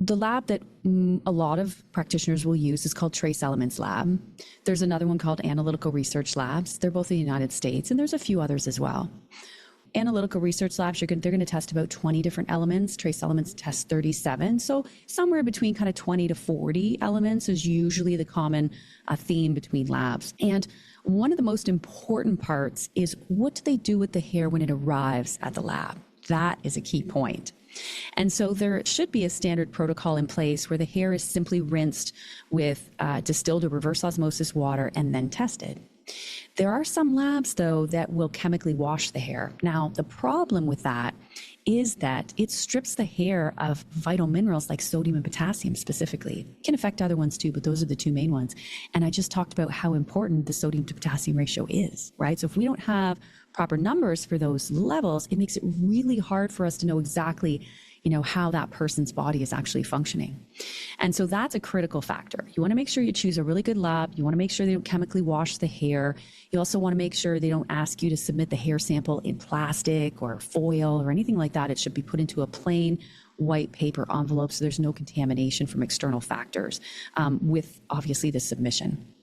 The lab that a lot of practitioners will use is called Trace Elements Lab. There's another one called Analytical Research Labs. They're both in the United States, and there's a few others as well. Analytical research labs, they're going to test about 20 different elements. Trace Elements test 37. So somewhere between kind of 20 to 40 elements is usually the common theme between labs. And one of the most important parts is, what do they do with the hair when it arrives at the lab? That is a key point. And so there should be a standard protocol in place where the hair is simply rinsed with distilled or reverse osmosis water and then tested. There are some labs, though, that will chemically wash the hair. Now, the problem with that is that it strips the hair of vital minerals like sodium and potassium specifically. It can affect other ones too, but those are the two main ones. And I just talked about how important the sodium to potassium ratio is, right? So if we don't have proper numbers for those levels, it makes it really hard for us to know exactly how that person's body is actually functioning. And so that's a critical factor. You want to make sure you choose a really good lab. You want to make sure they don't chemically wash the hair. You also want to make sure they don't ask you to submit the hair sample in plastic or foil or anything like that. It should be put into a plain white paper envelope so there's no contamination from external factors with obviously the submission.